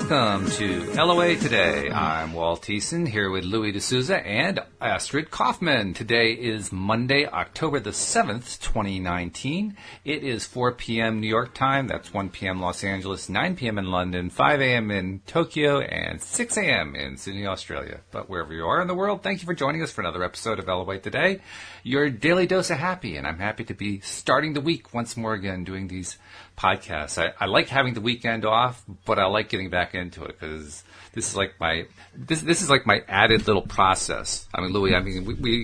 Welcome to LOA Today. I'm Walt Thiessen here with Louis D'Souza and Astrid Kaufman. Today is Monday, October the 7th, 2019. It is 4 p.m. New York time. That's 1 p.m. Los Angeles, 9 p.m. in London, 5 a.m. in Tokyo, and 6 a.m. in Sydney, Australia. But wherever you are in the world, thank you for joining us for another episode of LOA Today, your daily dose of happy. And I'm happy to be starting the week once more again doing these podcasts. I like having the weekend off, but I like getting back into it because this is like my added little process. I mean, Louis,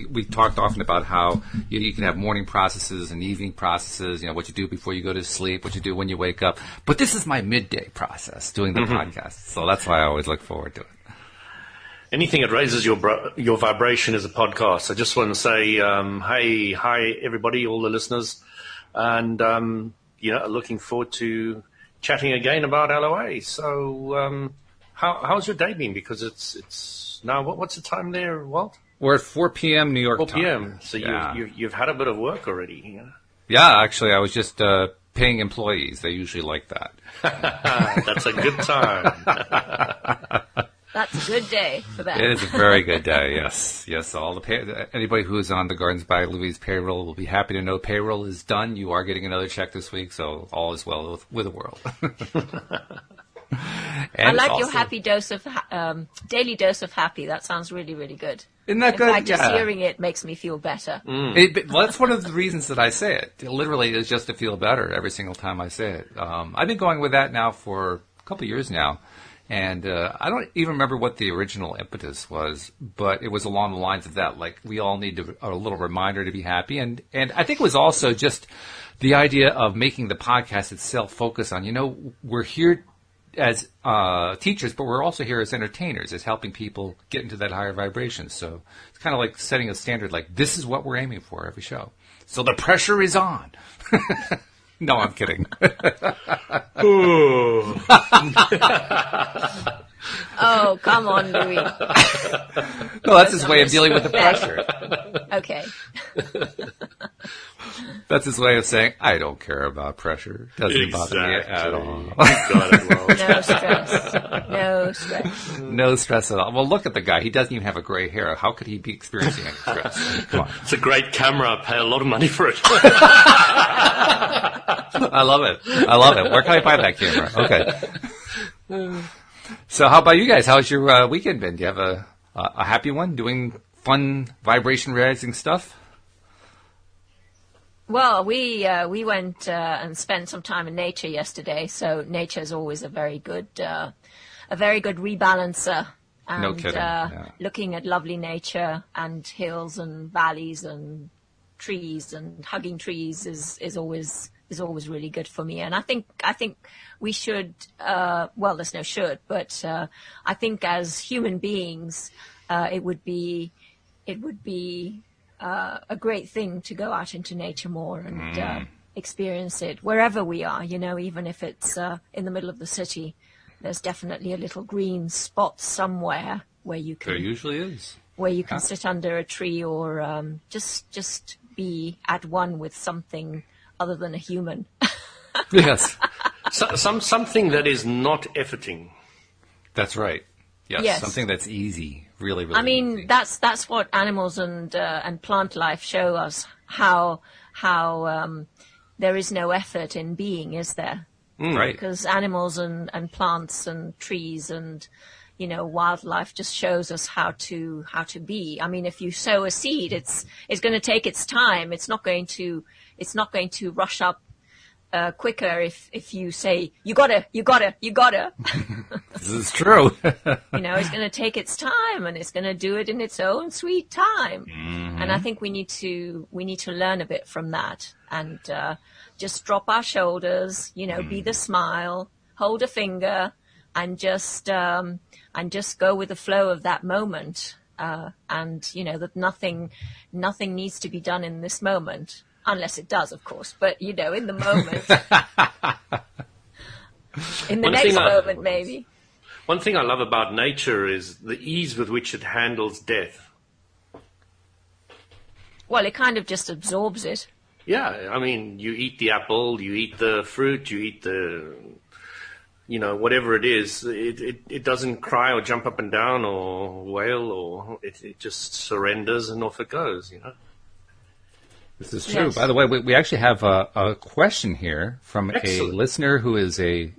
we talked often about how you can have morning processes and evening processes. You know, what you do before you go to sleep, what you do when you wake up. But this is my midday process, doing the podcast. So that's why I always look forward to it. Anything that raises your vibration is a podcast. I just want to say, hi everybody, all the listeners, and looking forward to chatting again about LOA. So, how's your day been? Because it's now what's the time there, Walt? We're at 4 p.m. New York 4 time. 4 p.m. So yeah. you've had a bit of work already. You know? Yeah, actually, I was just paying employees. They usually like that. That's a good time. That's a good day for that. It is a very good day, yes. Yes, anybody who is on the Gardens by Louis payroll will be happy to know payroll is done. You are getting another check this week, so all is well with the world. I like your happy dose of daily dose of happy. That sounds really, really good. Isn't that good? In fact, just hearing it makes me feel better. Well, that's one of the reasons that I say it. It literally is just to feel better every single time I say it. I've been going with that now for a couple of years now. And I don't even remember what the original impetus was, but it was along the lines of that. Like, we all need a little reminder to be happy. And I think it was also just the idea of making the podcast itself focus on, we're here as teachers, but we're also here as entertainers, as helping people get into that higher vibration. So it's kind of like setting a standard, like, this is what we're aiming for every show. So the pressure is on. No, I'm kidding. Oh, come on, Louis. No, that's his way of dealing with the pressure. Okay. That's his way of saying, I don't care about pressure. Doesn't bother me at all. No stress. No stress. No stress at all. Well, look at the guy. He doesn't even have a gray hair. How could he be experiencing any stress? Come on. It's a great camera. I pay a lot of money for it. I love it. Where can I buy that camera? Okay. So how about you guys? How's your weekend been? Do you have a happy one? Doing fun vibration-raising stuff? Well, we went and spent some time in nature yesterday. So nature is always a very good rebalancer. And, no kidding. Yeah. Looking at lovely nature and hills and valleys and trees and hugging trees is always really good for me. And I think we should. Well, there's no should, but I think as human beings, it would be a great thing to go out into nature more and experience it wherever we are, even if it's in the middle of the city. There's definitely a little green spot somewhere where you can. There usually is. Where you can sit under a tree or just be at one with something other than a human. Yes. Something that is not efforting. That's right. Yes. Something that's easy. Really, really easy. That's what animals and plant life show us, how there is no effort in being, is there? Right. Because animals and plants and trees and wildlife just shows us how to be. I mean, if you sow a seed, it's going to take its time. It's not going to rush up quicker if you say you gotta. This is true. It's going to take its time, and it's going to do it in its own sweet time. Mm-hmm. And I think we need to learn a bit from that and just drop our shoulders. Be the smile, hold a finger, and just go with the flow of that moment. And that nothing needs to be done in this moment. Unless it does, of course. But, in the moment. In the next moment, maybe. One thing I love about nature is the ease with which it handles death. Well, it kind of just absorbs it. Yeah, I mean, you eat the apple, you eat the fruit, you eat the whatever it is, it doesn't cry or jump up and down or wail, or it just surrenders and off it goes, This is true. Yes. By the way, we actually have a question here from Excellent. a listener who is a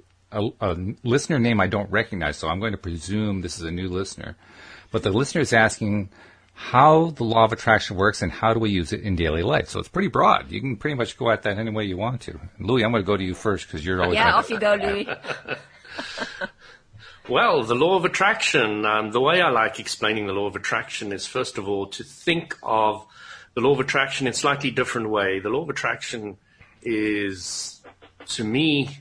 listener name I don't recognize, so I'm going to presume this is a new listener. But the listener is asking how the law of attraction works and how do we use it in daily life. So it's pretty broad. You can pretty much go at that any way you want to. Louis, I'm going to go to you first because you're always Yeah, off you go, Louis. Well, the law of attraction, the way I like explaining the law of attraction is, first of all, to think of the law of attraction in a slightly different way. The law of attraction is, to me,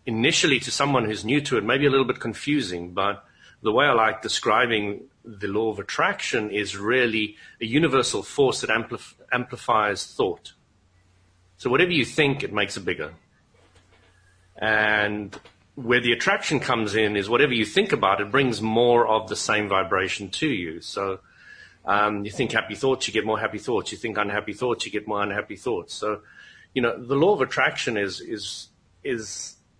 initially to someone who's new to it, maybe a little bit confusing, but the way I like describing the law of attraction is really a universal force that amplifies thought. So whatever you think, it makes it bigger. And where the attraction comes in is whatever you think about, it brings more of the same vibration to you. So you think happy thoughts, you get more happy thoughts. You think unhappy thoughts, you get more unhappy thoughts. So, the law of attraction is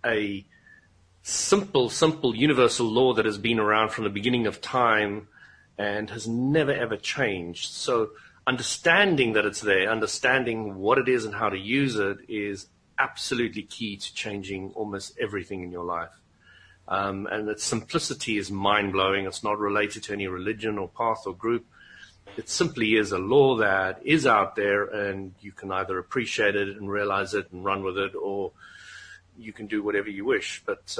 a simple universal law that has been around from the beginning of time and has never ever changed. So understanding that it's there, understanding what it is and how to use it is absolutely key to changing almost everything in your life. And its simplicity is mind-blowing. It's not related to any religion or path or group. It simply is a law that is out there, and you can either appreciate it and realize it and run with it, or you can do whatever you wish. But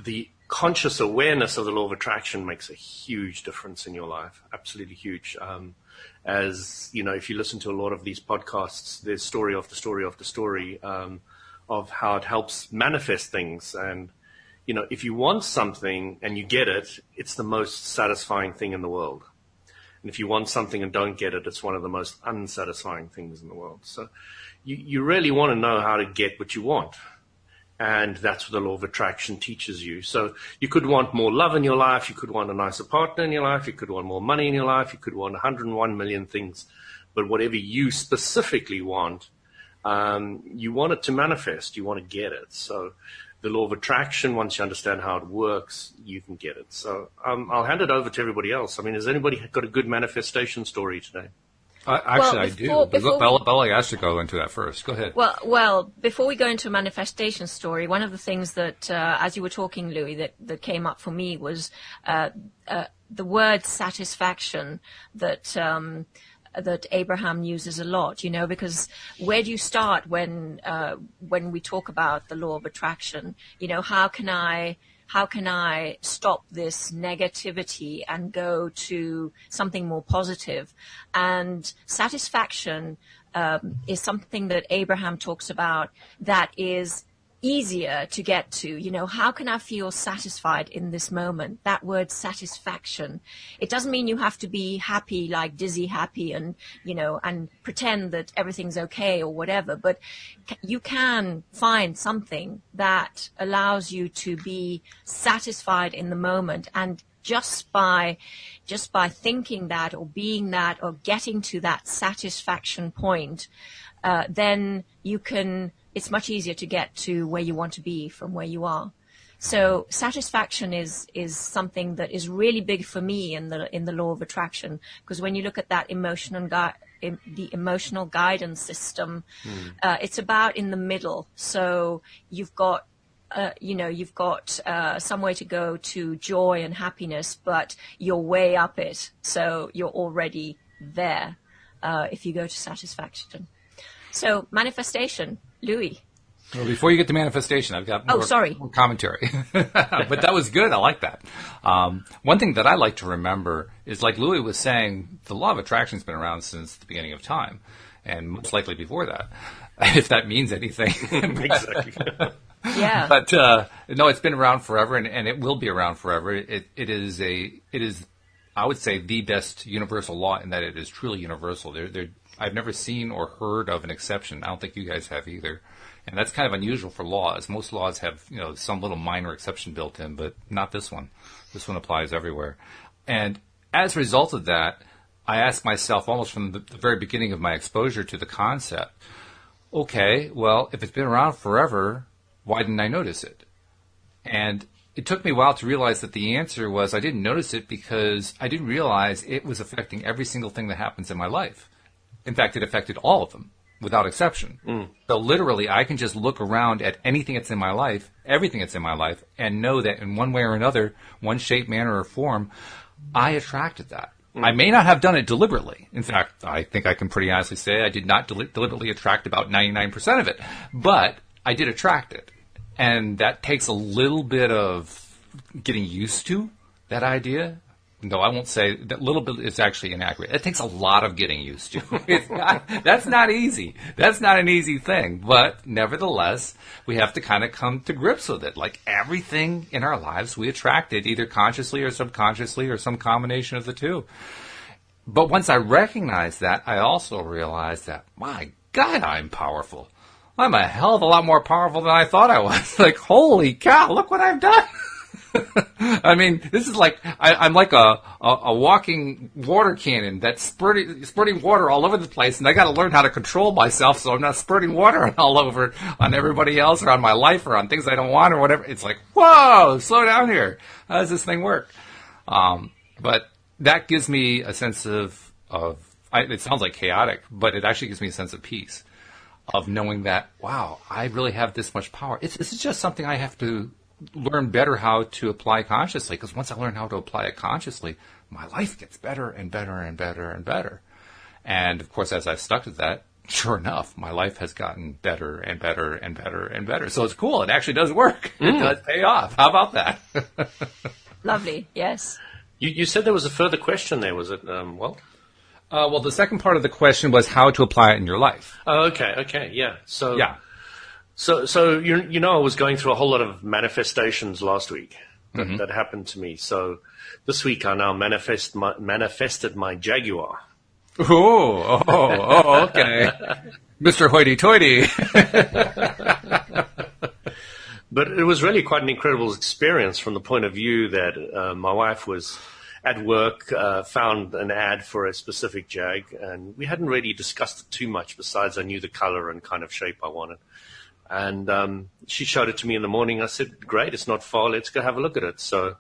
the conscious awareness of the law of attraction makes a huge difference in your life, absolutely huge. As if you listen to a lot of these podcasts, there's story after story after story of how it helps manifest things. And, if you want something and you get it, it's the most satisfying thing in the world. And if you want something and don't get it, it's one of the most unsatisfying things in the world. So you really want to know how to get what you want. And that's what the law of attraction teaches you. So you could want more love in your life. You could want a nicer partner in your life. You could want more money in your life. You could want 101 million things. But whatever you specifically want, you want it to manifest. You want to get it. So the law of attraction, once you understand how it works, you can get it. So I'll hand it over to everybody else. I mean, has anybody got a good manifestation story today? Actually, I do. But Bella asked to go into that first. Go ahead. Well, before we go into a manifestation story, one of the things that, as you were talking, Louis, that came up for me was the word satisfaction that Abraham uses a lot, because where do you start when we talk about the law of attraction? How can I stop this negativity and go to something more positive? And satisfaction is something that Abraham talks about that is easier to get to. How can I feel satisfied in this moment? That word satisfaction. It doesn't mean you have to be happy, like dizzy happy, and and pretend that everything's okay or whatever, but you can find something that allows you to be satisfied in the moment. And just by thinking that or being that or getting to that satisfaction point, then it's much easier to get to where you want to be from where you are. So satisfaction is something that is really big for me in the law of attraction, because when you look at that the emotional guidance system, it's about in the middle. So you've got some way to go to joy and happiness, but you're way up it. So you're already there if you go to satisfaction. So manifestation, Louis. Well, before you get to manifestation, I've got more commentary. But that was good. I like that. One thing that I like to remember is, like Louis was saying, the law of attraction has been around since the beginning of time, and most likely before that, if that means anything. Exactly. Yeah. But no, it's been around forever, and it will be around forever. It is, I would say, the best universal law in that it is truly universal. I've never seen or heard of an exception. I don't think you guys have either. And that's kind of unusual for laws. Most laws have, some little minor exception built in, but not this one. This one applies everywhere. And as a result of that, I asked myself almost from the very beginning of my exposure to the concept, okay, well, if it's been around forever, why didn't I notice it? And it took me a while to realize that the answer was I didn't notice it because I didn't realize it was affecting every single thing that happens in my life. In fact, it affected all of them without exception. So literally, I can just look around at anything that's in my life, everything that's in my life, and know that in one way or another, one shape, manner, or form, I attracted that. I may not have done it deliberately. In fact, I think I can pretty honestly say I did not deliberately attract about 99% of it, but I did attract it. And that takes a little bit of getting used to that idea. No, I won't say that little bit is actually inaccurate. It takes a lot of getting used to. That's not easy. That's not an easy thing. But nevertheless, we have to kind of come to grips with it. Like everything in our lives, we attract it either consciously or subconsciously or some combination of the two. But once I recognized that, I also realized that, my God, I'm powerful. I'm a hell of a lot more powerful than I thought I was. Like, holy cow, look what I've done. I mean, this is like, I'm like a walking water cannon that's spurting water all over the place, and I got to learn how to control myself so I'm not spurting water all over on everybody else or on my life or on things I don't want or whatever. It's like, whoa, slow down here. How does this thing work? But that gives me a sense of it sounds like chaotic, but it actually gives me a sense of peace. Of knowing that, wow, I really have this much power. This is just something I have to learn better how to apply consciously. Because once I learn how to apply it consciously, my life gets better and better and better and better. And of course, as I've stuck to that, sure enough, my life has gotten better and better and better and better. So it's cool. It actually does work. It does pay off. How about that? Lovely. Yes. You said there was a further question there. Was it, Walt? Well, the second part of the question was how to apply it in your life. Oh, okay, yeah. So I was going through a whole lot of manifestations last week that happened to me. So this week I now manifested my Jaguar. Oh, okay. Mr. Hoity-toity. But it was really quite an incredible experience from the point of view that my wife was at work, found an ad for a specific Jag, and we hadn't really discussed it too much besides I knew the color and kind of shape I wanted. And she showed it to me in the morning. I said, great, it's not far, let's go have a look at it. So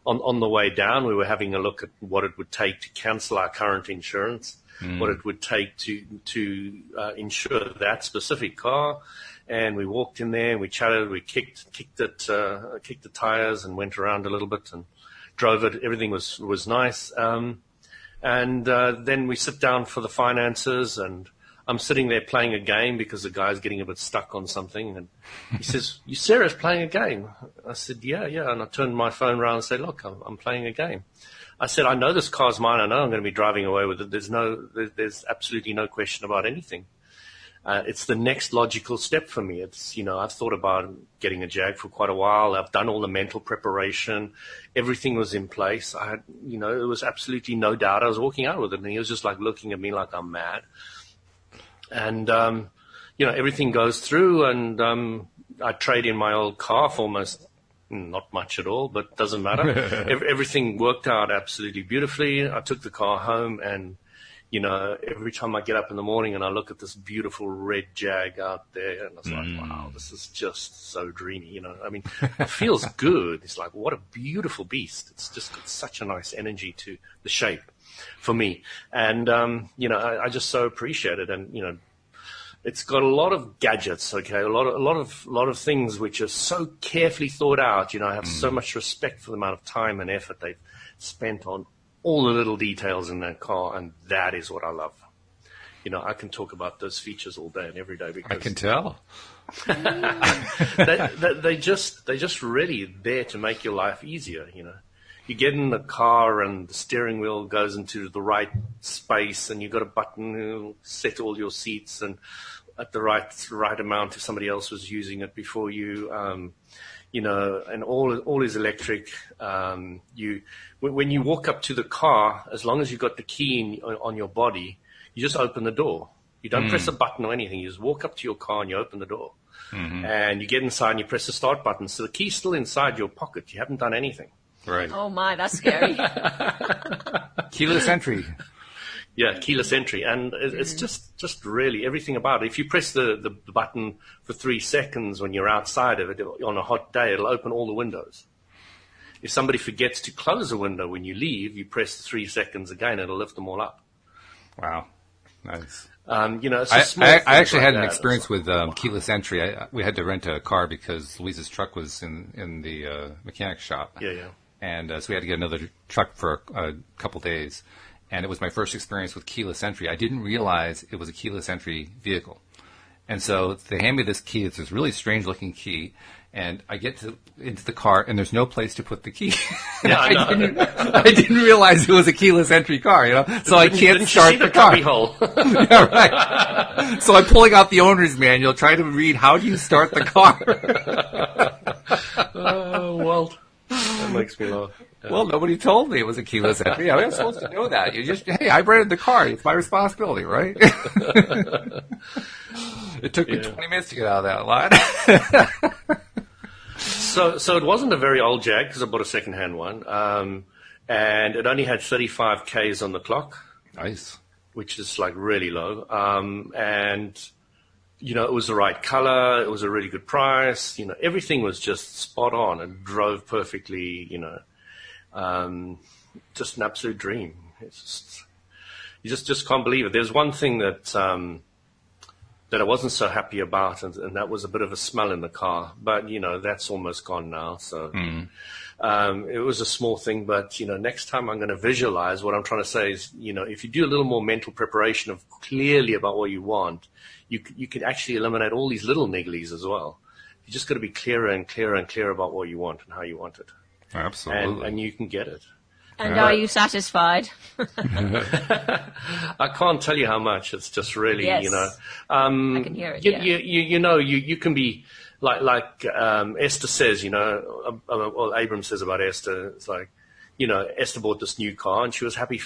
on the way down, we were having a look at what it would take to cancel our current insurance, what it would take to insure that specific car. And we walked in there and we chatted, we kicked the tires and went around a little bit and drove it. Everything was nice. And then we sit down for the finances, and I'm sitting there playing a game because the guy's getting a bit stuck on something. And he says, "You serious, playing a game?" I said, yeah. And I turned my phone around and said, "Look, I'm playing a game." I said, "I know this car's mine. I know I'm going to be driving away with it. There's absolutely no question about anything." It's the next logical step for me. It's, I've thought about getting a Jag for quite a while. I've done all the mental preparation. Everything was in place. I had, there was absolutely no doubt I was walking out with it. And he was just like looking at me like I'm mad. And, everything goes through, and I trade in my old car for almost not much at all, but doesn't matter. Everything worked out absolutely beautifully. I took the car home, and every time I get up in the morning and I look at this beautiful red Jag out there, and I was like, wow, this is just so dreamy, I mean, it feels good. It's like, what a beautiful beast. It's just got such a nice energy to the shape for me. And, I just so appreciate it. And, it's got a lot of gadgets, okay, a lot of things which are so carefully thought out. I have so much respect for the amount of time and effort they've spent on all the little details in that car, and that is what I love. I can talk about those features all day and every day because I can tell. they just really there to make your life easier. You get in the car and the steering wheel goes into the right space, and you've got a button to set all your seats and at the right amount if somebody else was using it before you. And all is electric. When you walk up to the car, as long as you've got the key on your body, you just open the door. You don't press a button or anything. You just walk up to your car and you open the door. And you get inside and you press the start button. So the key's still inside your pocket. You haven't done anything. Right. Oh my, that's scary. Keyless entry. Yeah, keyless entry, and it's just really everything about it. If you press the button for 3 seconds when you're outside of it on a hot day, it'll open all the windows. If somebody forgets to close a window when you leave, you press 3 seconds again, it'll lift them all up. Wow, nice. It's I actually had an experience with keyless entry. We had to rent a car because Louise's truck was in the mechanic shop. Yeah. And so we had to get another truck for a couple days. And it was my first experience with keyless entry. I didn't realize it was a keyless entry vehicle. And so they hand me this key. It's this really strange looking key. And I get into the car, and there's no place to put the key. Yeah, I didn't realize it was a keyless entry car, So I can't start the car. Hole? Yeah, right. So I'm pulling out the owner's manual, trying to read how do you start the car. Oh, Walt. That makes me laugh. Well, nobody told me it was a keyless entry. I was supposed to know that. Hey, I rented the car. It's my responsibility, right? It took me 20 minutes to get out of that lot. So it wasn't a very old Jag because I bought a second-hand one, and it only had 35 Ks on the clock. Nice. Which is like really low. And it was the right color. It was a really good price. Everything was just spot on. It drove perfectly. Just an absolute dream. It's you just can't believe it. There's one thing that I wasn't so happy about, and that was a bit of a smell in the car. But that's almost gone now. So it was a small thing, but next time I'm going to visualize. What I'm trying to say is, if you do a little more mental preparation of clearly about what you want, you could actually eliminate all these little nigglies as well. You just got to be clearer and clearer and clearer about what you want and how you want it. Absolutely. And you can get it. And are you satisfied? I can't tell you how much. It's just really, yes. I can hear it. You can be like Esther says, well, Abram says about Esther. It's like, Esther bought this new car and she was happy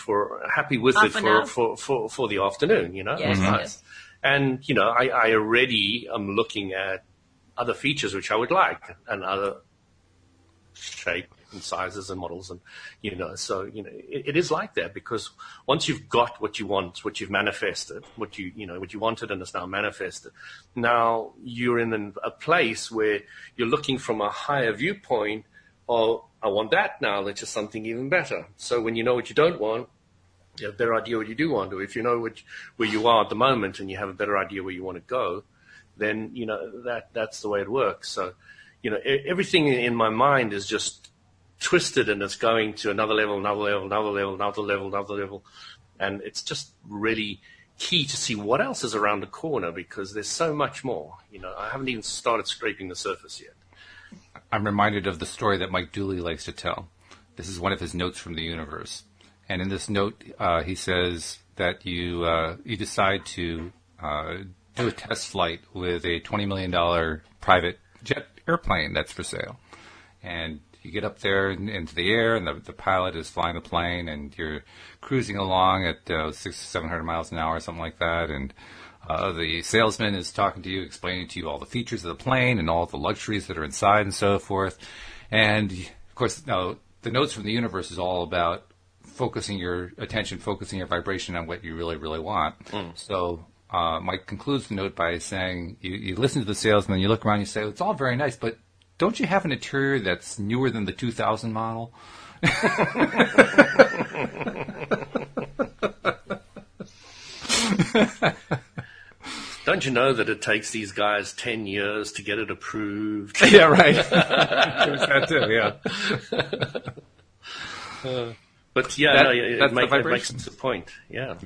with it for the afternoon. Yes, it was nice. Yes. And I already am looking at other features which I would like and other shape and sizes and models, and so it is like that, because once you've got what you want, what you've manifested, what you wanted, and it's now manifested, now you're in a place where you're looking from a higher viewpoint of, I want that now, that's just something even better. So when you know what you don't want, you have a better idea what you do want to. If you know where you are at the moment and you have a better idea where you want to go, then that's the way it works. So everything in my mind is just twisted, and it's going to another level, and it's just really key to see what else is around the corner, because there's so much more. I haven't even started scraping the surface yet. I'm reminded of the story that Mike Dooley likes to tell. This is one of his notes from the universe, and in this note, he says that you decide to do a test flight with a $20 million private jet airplane that's for sale, and you get up there into the air, and the pilot is flying the plane, and you're cruising along at 600 to 700 miles an hour, something like that. And the salesman is talking to you, explaining to you all the features of the plane and all the luxuries that are inside and so forth. And, of course, now, the notes from the universe is all about focusing your attention, focusing your vibration on what you really, really want. So Mike concludes the note by saying, you listen to the salesman, you look around, you say, it's all very nice, but don't you have an interior that's newer than the 2000 model? Don't you know that it takes these guys 10 years to get it approved? Yeah, right. That too, yeah. But yeah, it makes the point. Yeah.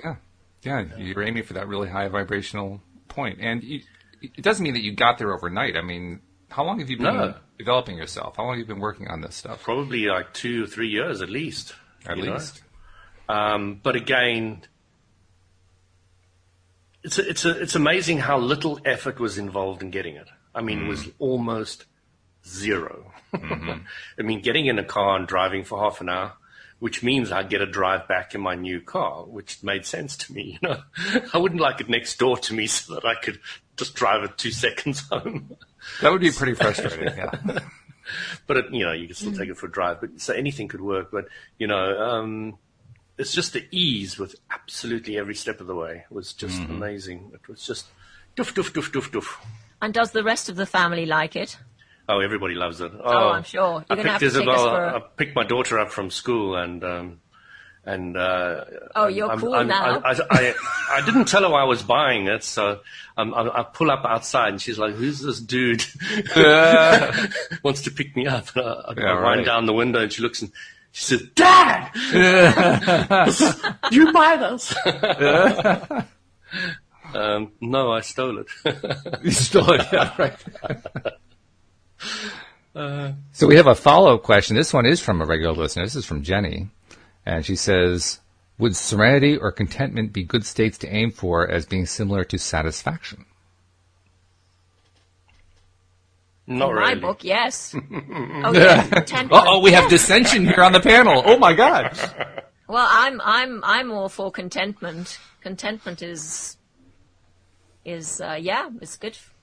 Yeah, you're aiming for that really high vibrational point. And it doesn't mean that you got there overnight. I mean, how long have you been developing yourself? How long have you been working on this stuff? Probably like 2 or 3 years at least. At least. But again, it's amazing how little effort was involved in getting it. I mean, it was almost zero. Mm-hmm. I mean, getting in a car and driving for half an hour, which means I get a drive back in my new car, which made sense to me. I wouldn't like it next door to me so that I could just drive it 2 seconds home. That would be pretty frustrating, yeah. But, you can still take it for a drive. But so anything could work. But, it's just the ease with absolutely every step of the way. It was just amazing. It was just doof, doof, doof, doof, doof. And does the rest of the family like it? Oh, everybody loves it. Oh, I'm sure. You're going to have to take us for I picked my daughter up from school and oh, you're cool now. I didn't tell her I was buying it, so I pull up outside and she's like, "Who's this dude?" Wants to pick me up. I wind down the window and she looks and she says, "Dad, you buy this?" No, I stole it. You stole it, yeah, right. So we have a follow-up question. This one is from a regular listener. This is from Jenny. And she says, would serenity or contentment be good states to aim for as being similar to satisfaction? Not In really. my book, yes. Oh, yes, contentment. Uh-oh, we have dissension here on the panel. Oh, my God. Well, I'm all for contentment. Contentment is it's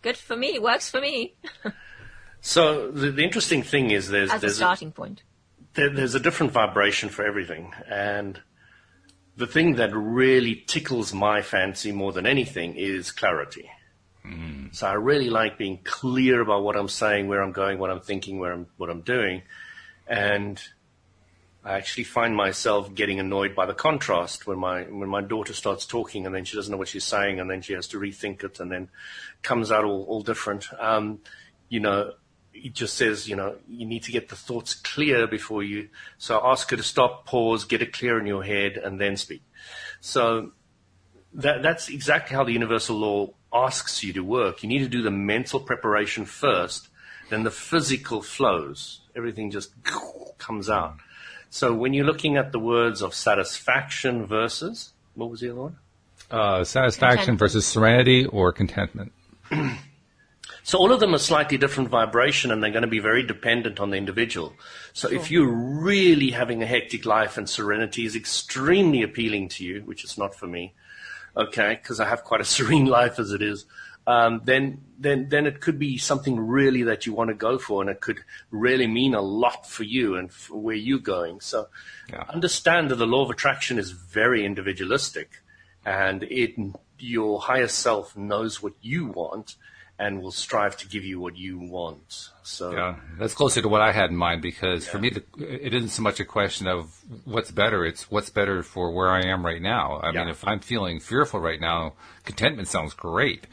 good for me. It works for me. So the interesting thing is As a starting point. There's a different vibration for everything. And the thing that really tickles my fancy more than anything is clarity. So I really like being clear about what I'm saying, where I'm going, what I'm thinking, what I'm doing. And I actually find myself getting annoyed by the contrast when my daughter starts talking and then she doesn't know what she's saying and then she has to rethink it and then comes out all different. It just says, you need to get the thoughts clear before you. So ask her to stop, pause, get it clear in your head, and then speak. So that's exactly how the universal law asks you to work. You need to do the mental preparation first, then the physical flows. Everything just comes out. So when you're looking at the words of satisfaction versus, what was the other one? Satisfaction versus serenity or contentment. So all of them are slightly different vibration, and they're going to be very dependent on the individual. So if you're really having a hectic life and serenity is extremely appealing to you, which is not for me, okay, because I have quite a serene life as it is, then it could be something really that you want to go for, and it could really mean a lot for you and for where you're going. So understand that the law of attraction is very individualistic, and your higher self knows what you want and will strive to give you what you want. So yeah, that's closer to what I had in mind, because for me, it isn't so much a question of what's better. It's what's better for where I am right now. I mean, if I'm feeling fearful right now, contentment sounds great.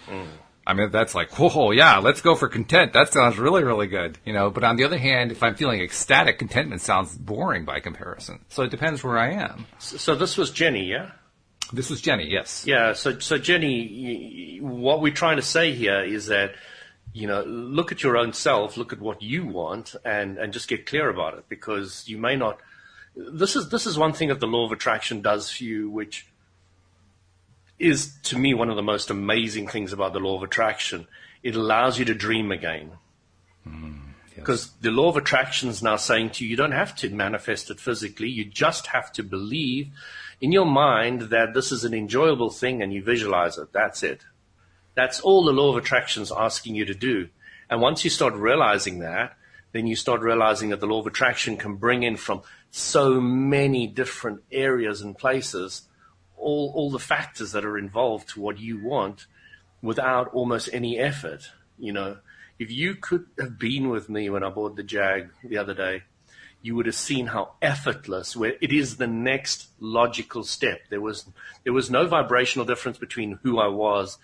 I mean, that's like, whoa, yeah, let's go for content. That sounds really, really good. But on the other hand, if I'm feeling ecstatic, contentment sounds boring by comparison. So it depends where I am. So this was Jenny, yeah? This was Jenny, yes. Yeah, so Jenny, what we're trying to say here is that, look at your own self, look at what you want, and just get clear about it, because you may not. This is one thing that the law of attraction does for you, which is, to me, one of the most amazing things about the law of attraction. It allows you to dream again. Because the law of attraction is now saying to you, you don't have to manifest it physically, you just have to believe in your mind that this is an enjoyable thing and you visualize it. That's it. That's all the law of attraction is asking you to do. And once you start realizing that, then you start realizing that the law of attraction can bring in from so many different areas and places all the factors that are involved to what you want without almost any effort. If you could have been with me when I bought the Jag the other day, you would have seen how effortless, where it is the next logical step. There was no vibrational difference between who I was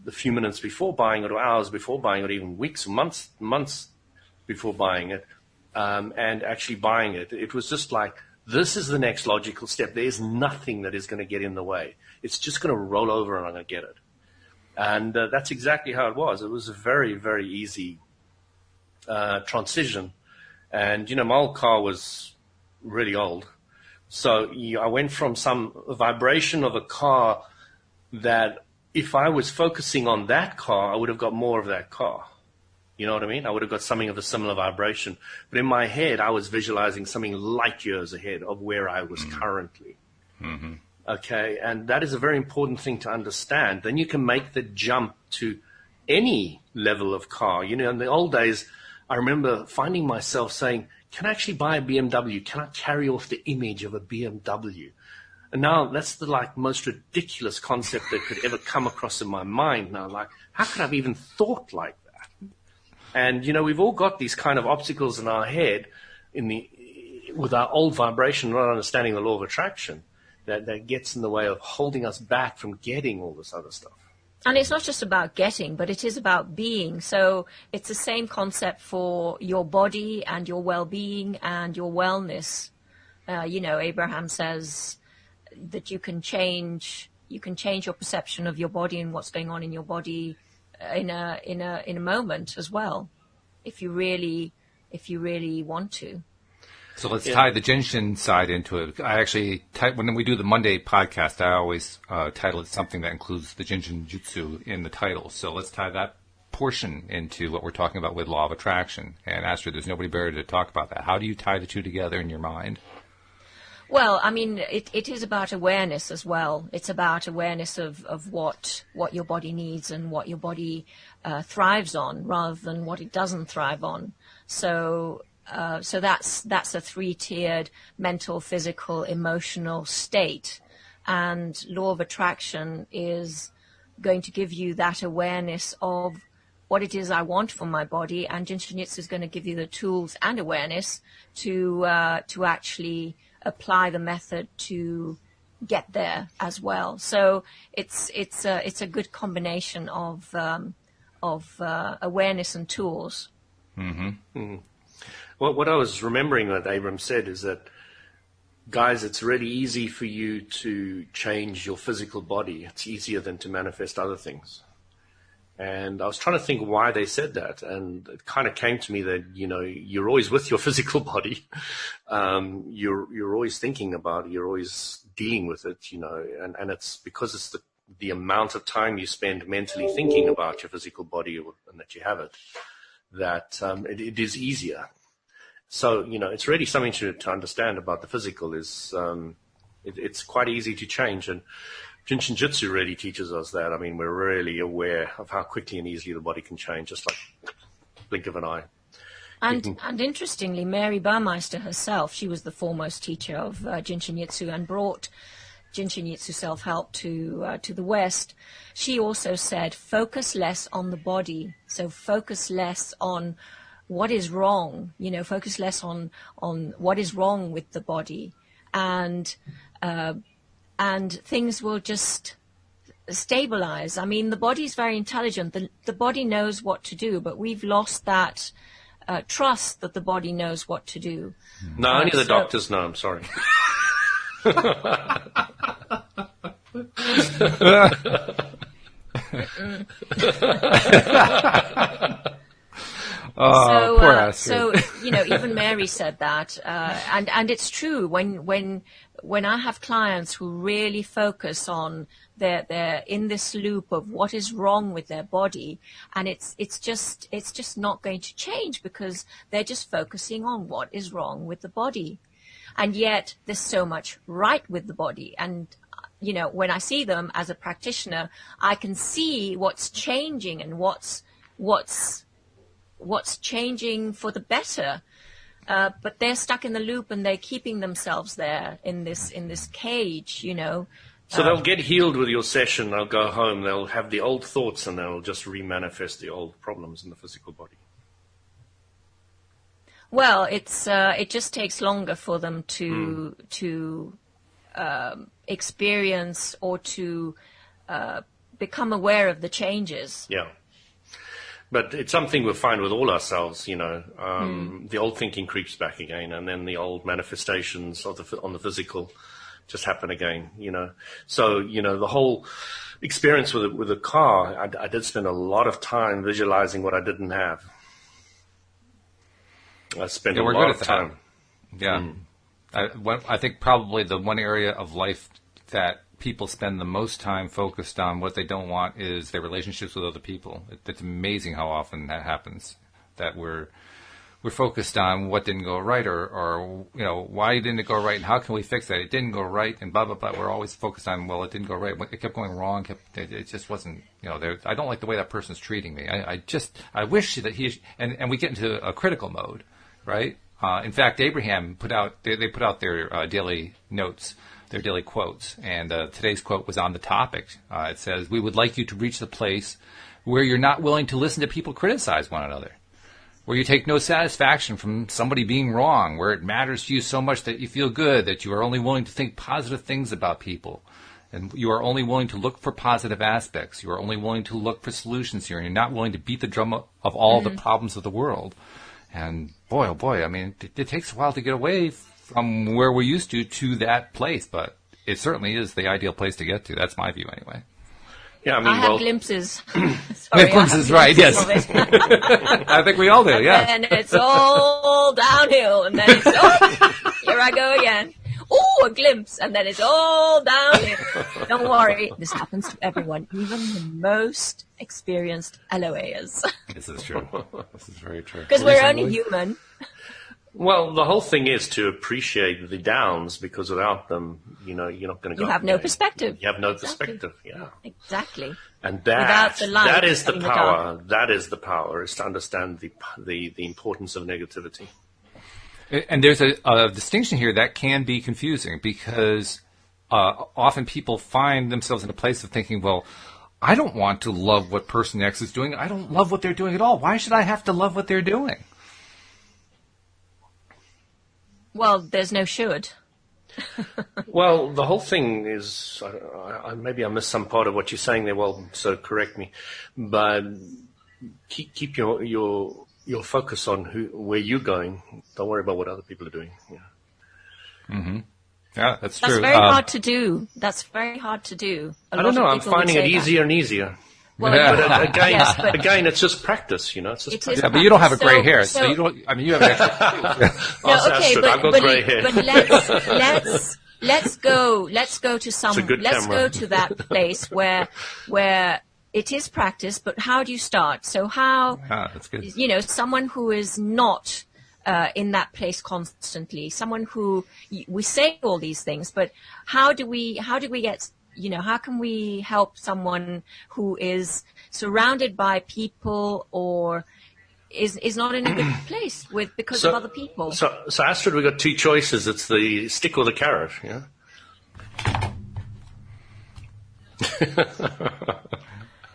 the few minutes before buying it, or hours before buying it, even weeks or months before buying it, and actually buying it. It was just like, this is the next logical step. There's nothing that is going to get in the way. It's just going to roll over and I'm going to get it. And that's exactly how it was. It was a very, very easy transition. And, my old car was really old. So I went from some vibration of a car that if I was focusing on that car, I would have got more of that car. You know what I mean? I would have got something of a similar vibration. But in my head, I was visualizing something light years ahead of where I was currently. Mm-hmm. Okay, and that is a very important thing to understand. Then you can make the jump to any level of car. In the old days, I remember finding myself saying, can I actually buy a BMW? Can I carry off the image of a BMW? And now that's the most ridiculous concept that could ever come across in my mind. Now, how could I have even thought like that? And, we've all got these kind of obstacles in our head with our old vibration, not understanding the law of attraction, that gets in the way of holding us back from getting all this other stuff. And it's not just about getting, but it is about being. So it's the same concept for your body and your well-being and your wellness. Abraham says that you can change your perception of your body and what's going on in your body in a moment as well, if you really want to. So let's tie the Genshin side into it. I actually, when we do the Monday podcast, I always title it something that includes the Genshin Jutsu in the title. So let's tie that portion into what we're talking about with law of attraction. And Astrid, there's nobody better to talk about that. How do you tie the two together in your mind? Well, I mean, it is about awareness as well. It's about awareness of what your body needs and what your body thrives on, rather than what it doesn't thrive on. So that's a three-tiered mental, physical, emotional state. And law of attraction is going to give you that awareness of what it is I want for my body. And Jinshin Jitsu is going to give you the tools and awareness to actually apply the method to get there as well. So it's a good combination of awareness and tools. Mm-hmm. Mm-hmm. Well, what I was remembering that Abram said is that, guys, it's really easy for you to change your physical body. It's easier than to manifest other things. And I was trying to think why they said that. And it kind of came to me that, you're always with your physical body. You're always thinking about it. You're always dealing with it, and it's because it's the amount of time you spend mentally thinking about your physical body and that you have it, that it is easier. So, it's really something to understand about the physical is it's quite easy to change. And Jinshin Jitsu really teaches us that. I mean, we're really aware of how quickly and easily the body can change, just like blink of an eye. And interestingly, Mary Burmeister herself, she was the foremost teacher of Jinshin Jitsu and brought Jinshin Jitsu self-help to the West. She also said, focus less on the body. So focus less on what is wrong, focus less on what is wrong with the body, and things will just stabilize. I mean, the body is very intelligent. The body knows what to do, but we've lost that trust that the body knows what to do. No, only the doctors know. I'm sorry. So even Mary said that, and it's true. When I have clients who really focus on they're in this loop of what is wrong with their body, and it's just not going to change because they're just focusing on what is wrong with the body, and yet there's so much right with the body. And when I see them as a practitioner, I can see what's changing and what's changing for the better, but they're stuck in the loop and they're keeping themselves there in this cage, So they'll get healed with your session. They'll go home. They'll have the old thoughts and they'll just remanifest the old problems in the physical body. Well, it just takes longer for them to experience or to become aware of the changes. Yeah. But it's something we find with all ourselves, the old thinking creeps back again, and then the old manifestations on the physical just happen again, So, the whole experience with a car, I did spend a lot of time visualizing what I didn't have. I spent a lot of time. Yeah. I think probably the one area of life that people spend the most time focused on what they don't want is their relationships with other people. It's amazing how often that happens, that we're we're focused on what didn't go right, or why didn't it go right, and how can we fix that? It didn't go right, and blah blah blah. We're always focused on, well, it didn't go right. It kept going wrong. It just wasn't. I don't like the way that person's treating me. I wish that and we get into a critical mode, right? In fact, Abraham they put out their daily notes, their daily quotes, and today's quote was on the topic. It says, "We would like you to reach the place where you're not willing to listen to people criticize one another, where you take no satisfaction from somebody being wrong, where it matters to you so much that you feel good, that you are only willing to think positive things about people, and you are only willing to look for positive aspects. You are only willing to look for solutions here, and you're not willing to beat the drum of all the problems of the world." And boy, oh boy, I mean, it takes a while to get away from where we're used to that place, but it certainly is the ideal place to get to. That's my view anyway. Yeah, I have glimpses. Sorry, glimpses, right? Yes, I think we all do. Yeah, and it's all downhill, and then it's here I go again. Oh, a glimpse, and then it's all downhill. Don't worry, this happens to everyone, even the most experienced LOAs. This is true. This is very true. Because we're only human. Well, the whole thing is to appreciate the downs, because without them, you're not going to go. You have no perspective. You have no perspective. Yeah, exactly. And that is the power. That is the power. Is to understand the importance of negativity. And there's a distinction here that can be confusing, because often people find themselves in a place of thinking, well, I don't want to love what person X is doing. I don't love what they're doing at all. Why should I have to love what they're doing? Well, there's no should. Well, the whole thing is, maybe I missed some part of what you're saying there. Well, so correct me, but keep your focus on where you're going. Don't worry about what other people are doing. Yeah. Mm-hmm. Yeah, that's true. That's very hard to do. That's very hard to do. I don't know. I'm finding it easier and easier. Well, but again, it's just practice, It's just practice. Yeah, but you don't have a gray hair, so you don't. I mean, you have an extra. No, okay, I've got gray hair. But let's go to go to that place where it is practice. But how do you start? So how? That's good. Someone who is not in that place constantly, someone who we say all these things, but how do we get? How can we help someone who is surrounded by people or is not in a good place because of other people? So Astrid, we've got two choices. It's the stick or the carrot, yeah?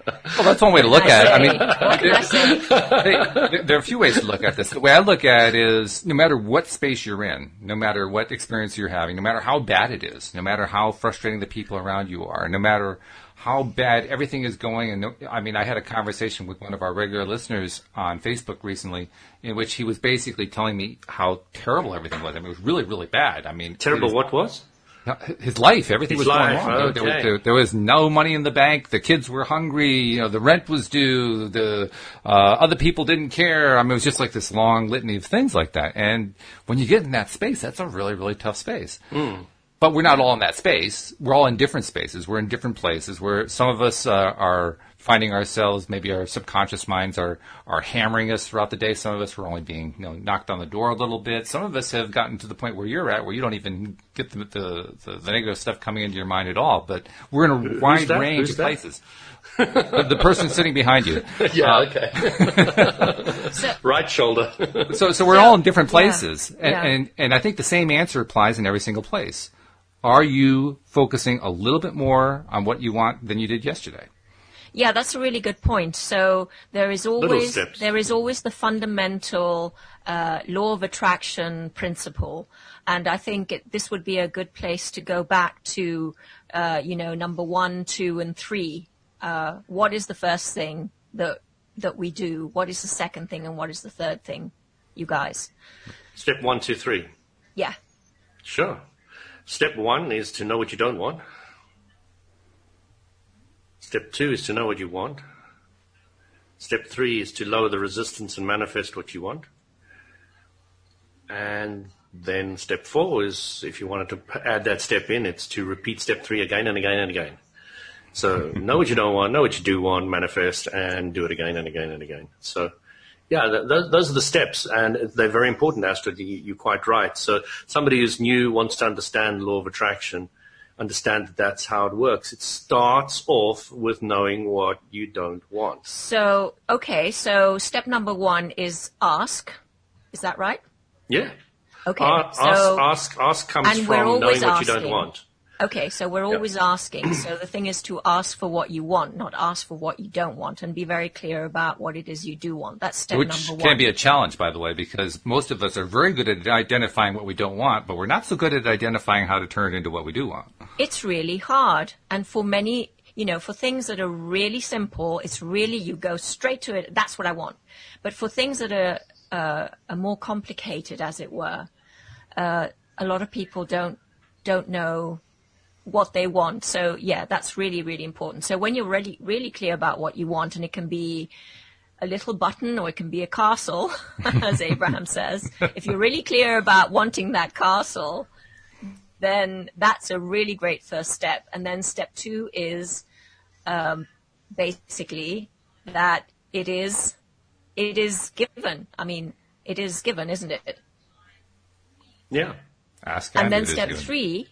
Well, that's one way to look at it. I mean, what can I say? there are a few ways to look at this. The way I look at it is, no matter what space you're in, no matter what experience you're having, no matter how bad it is, no matter how frustrating the people around you are, no matter how bad everything is going. And I had a conversation with one of our regular listeners on Facebook recently, in which he was basically telling me how terrible everything was. I mean, it was really, really bad. I mean, terrible. What was? His life, everything was going wrong. Okay. There was no money in the bank. The kids were hungry. The rent was due. The other people didn't care. I mean, it was just like this long litany of things like that. And when you get in that space, that's a really, really tough space. Mm. But we're not all in that space. We're all in different spaces. We're in different places where some of us are finding ourselves, maybe our subconscious minds are hammering us throughout the day. Some of us are only being knocked on the door a little bit. Some of us have gotten to the point where you're at, where you don't even get the negative stuff coming into your mind at all. But we're in a wide range of places. The person sitting behind you. Yeah, okay. Right shoulder. So we're all in different places. And I think the same answer applies in every single place. Are you focusing a little bit more on what you want than you did yesterday? Yeah, that's a really good point. So there is always the fundamental law of attraction principle, and I think this would be a good place to go back to, number 1, 2, and 3. What is the first thing that we do? What is the second thing, and what is the third thing, you guys? Step 1, 2, 3. Yeah. Sure. Step 1 is to know what you don't want. Step 2 is to know what you want. Step 3 is to lower the resistance and manifest what you want. And then step 4 is, if you wanted to add that step in, it's to repeat step 3 again and again and again. So know what you don't want, know what you do want, manifest, and do it again and again and again. So Yeah, those are the steps, and they're very important, Astrid. You're quite right. So somebody who's new wants to understand the law of attraction, understand that that's how it works. It starts off with knowing what you don't want. So, okay, so step number 1 is ask. Is that right? Yeah. Okay. Ask comes from knowing what you don't want. Okay, so we're always asking. So the thing is to ask for what you want, not ask for what you don't want, and be very clear about what it is you do want. That's step number 1. Which can be a challenge, by the way, because most of us are very good at identifying what we don't want, but we're not so good at identifying how to turn it into what we do want. It's really hard. And for many, for things that are really simple, it's really, you go straight to it. That's what I want. But for things that are more complicated, as it were, a lot of people don't know what they want. So yeah, that's really, really important. So when you're really, really clear about what you want, and it can be a little button or it can be a castle, as Abraham says, if you're really clear about wanting that castle, then that's a really great first step. And then step 2 is basically that it is given. I mean, it is given, isn't it? Yeah. Ask, and then step 3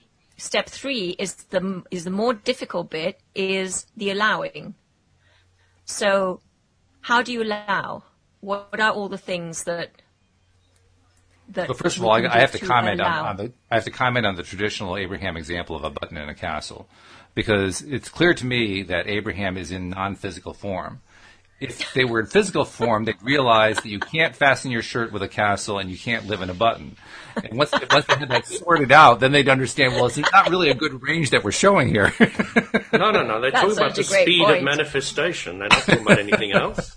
is the more difficult bit, is the allowing. So how do you allow? What are all the things that well, first of all, I have to comment on the traditional Abraham example of a button in a castle, because it's clear to me that Abraham is in non-physical form. If they were in physical form, they'd realize that you can't fasten your shirt with a castle and you can't live in a button. And once they had that sorted out, then they'd understand, well, it's not really a good range that we're showing here. No. They're talking about the speed of manifestation. They're not talking about anything else.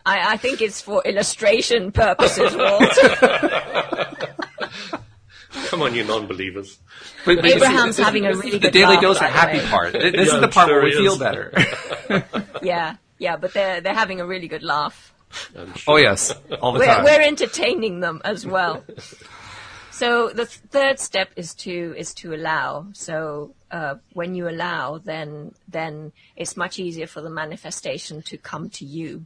I think it's for illustration purposes, Walt. Come on, you non-believers. But Abraham's having a really good laugh. The daily dose of happy part. This is the part where we feel better. Yeah, but they're having a really good laugh. Sure. Oh, yes, all the time. We're entertaining them as well. So the third step is to allow. So when you allow, then it's much easier for the manifestation to come to you.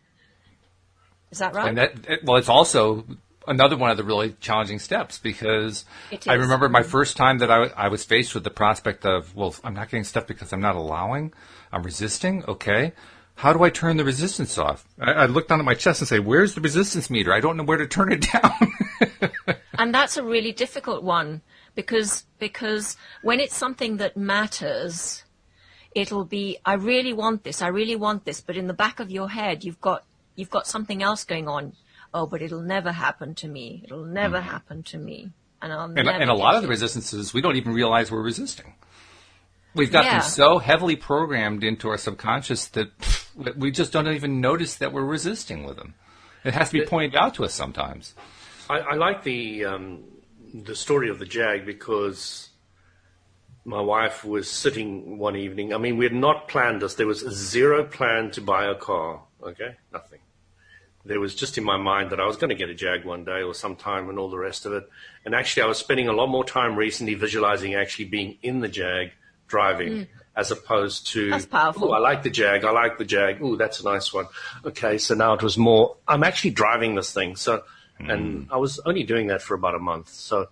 Is that right? And it's also another one of the really challenging steps, because I remember my first time that I was faced with the prospect of, well, I'm not getting stuff because I'm not allowing, I'm resisting, okay. How do I turn the resistance off? I looked down at my chest and say, where's the resistance meter? I don't know where to turn it down. And that's a really difficult one, because when it's something that matters, it'll be, I really want this, but in the back of your head, you've got something else going on. Oh, but it'll never happen to me. It'll never happen to me. And a lot of the resistances, we don't even realize we're resisting. We've got them so heavily programmed into our subconscious that we just don't even notice that we're resisting with them. It has to be pointed out to us sometimes. I like the story of the Jag, because my wife was sitting one evening. I mean, we had not planned this. There was zero plan to buy a car. Okay, nothing. There was just in my mind that I was going to get a Jag one day or sometime and all the rest of it. And actually, I was spending a lot more time recently visualizing actually being in the Jag, driving, as opposed to, that's powerful. Oh, I like the Jag. Oh, that's a nice one. Okay, so now it was more, I'm actually driving this thing. So, and I was only doing that for about a month. So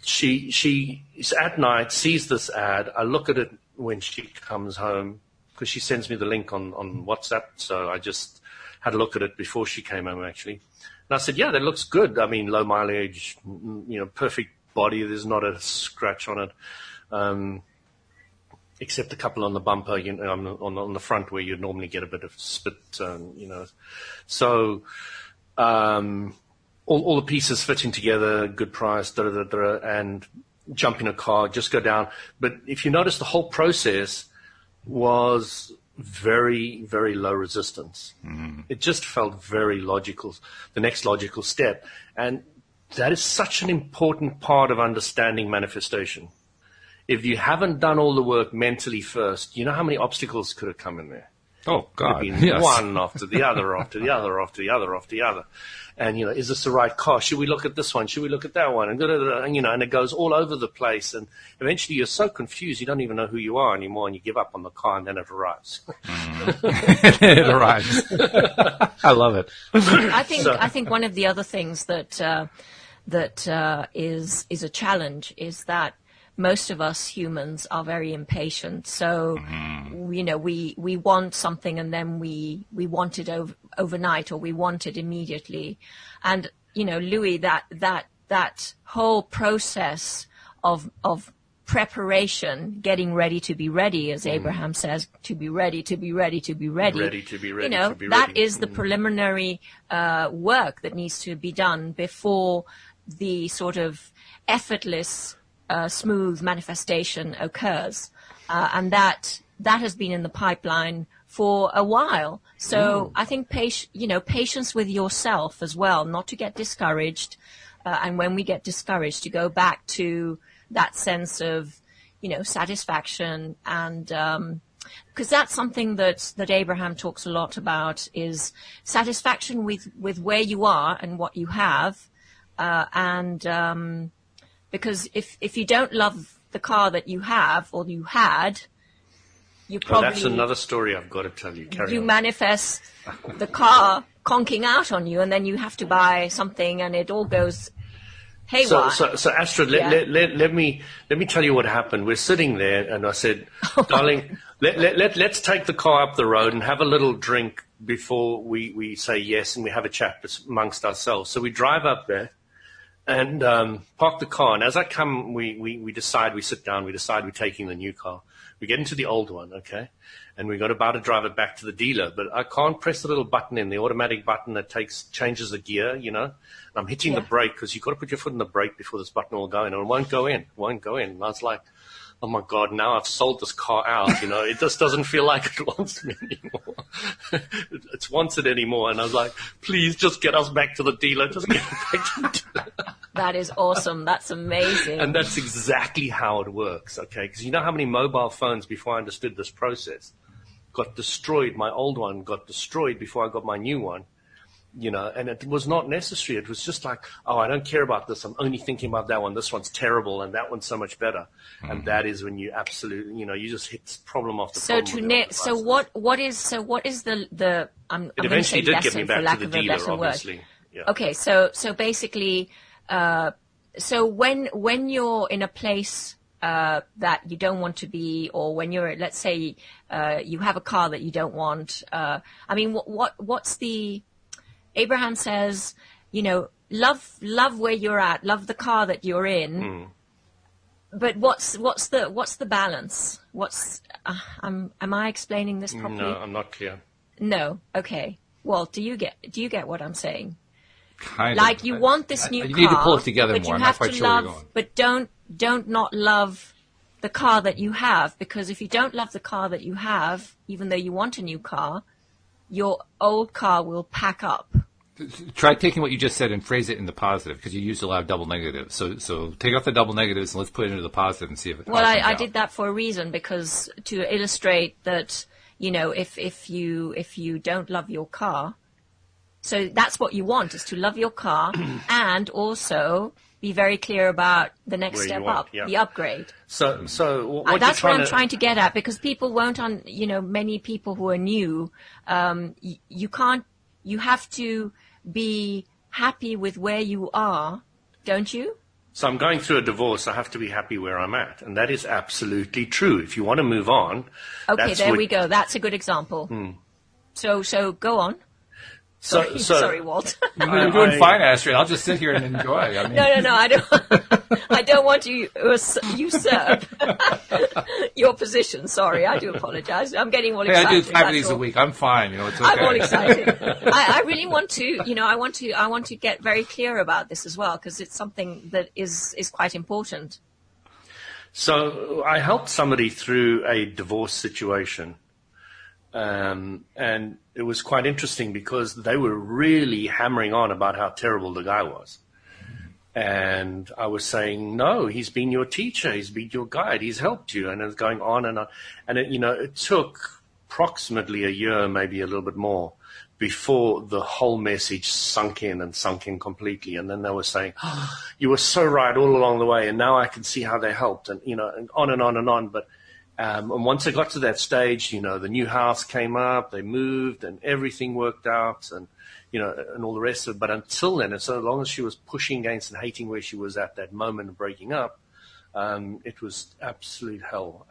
she at night sees this ad. I look at it when she comes home, because she sends me the link on WhatsApp. So I just had a look at it before she came home, actually. And I said, yeah, that looks good. I mean, low mileage, perfect body. There's not a scratch on it, except a couple on the bumper, on the front where you'd normally get a bit of spit, So all the pieces fitting together, good price, and jump in a car, just go down. But if you notice, the whole process was very, very low resistance. It just felt very logical, the next logical step. And that is such an important part of understanding manifestation. If you haven't done all the work mentally first, you know how many obstacles could have come in there? Oh, God. It'd been Yes. one after the other, after the other, after the other, after the other. And, is this the right car? Should we look at this one? Should we look at that one? And, and it goes all over the place. And eventually you're so confused, you don't even know who you are anymore, and you give up on the car, and then it arrives. It arrives. I love it. I think one of the other things that is a challenge is that most of us humans are very impatient. So, we want something and then we want it overnight, or we want it immediately. And, Louis, that whole process of preparation, getting ready to be ready, as Abraham says, to be ready, to be ready, to be ready. Ready to be ready, to be that ready. is the preliminary work that needs to be done before the sort of effortless, smooth manifestation occurs. And that has been in the pipeline for a while. So I think patience with yourself as well, not to get discouraged. And when we get discouraged, to go back to that sense of, satisfaction. And because that's something that Abraham talks a lot about, is satisfaction with where you are and what you have. Because if you don't love the car that you have or you had, you probably... that's another story I've got to tell you. Carry on. Manifest the car conking out on you, and then you have to buy something, and it all goes haywire. So Astrid, let me tell you what happened. We're sitting there, and I said, darling, let's take the car up the road and have a little drink before we say yes, and we have a chat amongst ourselves. So we drive up there and park the car. And as I come, we decide, we sit down, we decide we're taking the new car. We get into the old one, okay? And we got about to drive it back to the dealer, but I can't press the little button the automatic button that changes the gear, And I'm hitting the brake, because you've got to put your foot in the brake before this button will go in, and it won't go in. And I was like, oh my God, now I've sold this car out, it just doesn't feel like it wants me anymore. It wants it anymore. And I was like, please just get us back to the dealer. Just get us back to the dealer. That is awesome. That's amazing. And that's exactly how it works, okay? Because you know how many mobile phones, before I understood this process, got destroyed. My old one got destroyed before I got my new one. And it was not necessary. It was just like, oh, I don't care about this. I'm only thinking about that one. This one's terrible, and that one's so much better. Mm-hmm. And that is when you absolutely, you just hit problem after problem. So what is the I'm it eventually did get me back to the dealer, obviously. Yeah. Okay, so basically, so when you're in a place that you don't want to be, or when you're, let's say, you have a car that you don't want. What's the Abraham says, love where you're at, love the car that you're in. But what's the balance? Am I explaining this properly? No, I'm not clear. No. Okay. Walt, do you get what I'm saying? Kind like of. you want this new car. You need to pull it together but more. You I'm have not quite to sure love, where you're going. But don't not love the car that you have, because if you don't love the car that you have, even though you want a new car, your old car will pack up. Try taking what you just said and phrase it in the positive, because you used a lot of double negatives. So take off the double negatives and let's put it into the positive and see if it. Well, I did that for a reason, because to illustrate that, if you don't love your car, so that's what you want, is to love your car and also be very clear about the next step up, the upgrade. So that's what I'm trying to get at, because people won't, many people who are new, you have to be happy with where you are, don't you? So I'm going through a divorce. I have to be happy where I'm at. And that is absolutely true. If you want to move on. Okay, there we go. That's a good example. So go on. Sorry, Walt. You're doing fine, Astrid. I'll just sit here and enjoy. No, I don't. I don't want to usurp your position. Sorry, I do apologize. I'm getting all excited. I do 5 days a week. I'm fine. It's okay. I'm all excited. I really want to. I want to get very clear about this as well, because it's something that is quite important. So I helped somebody through a divorce situation. And it was quite interesting, because they were really hammering on about how terrible the guy was. And I was saying, no, he's been your teacher, he's been your guide, he's helped you. And it was going on and on. And it took approximately a year, maybe a little bit more, before the whole message sunk in completely. And then they were saying, oh, you were so right all along the way, and now I can see how they helped, and, and on and on and on. But and once they got to that stage, the new house came up, they moved, and everything worked out, and, and all the rest of it. But until then, and so long as she was pushing against and hating where she was at that moment of breaking up, it was absolute hell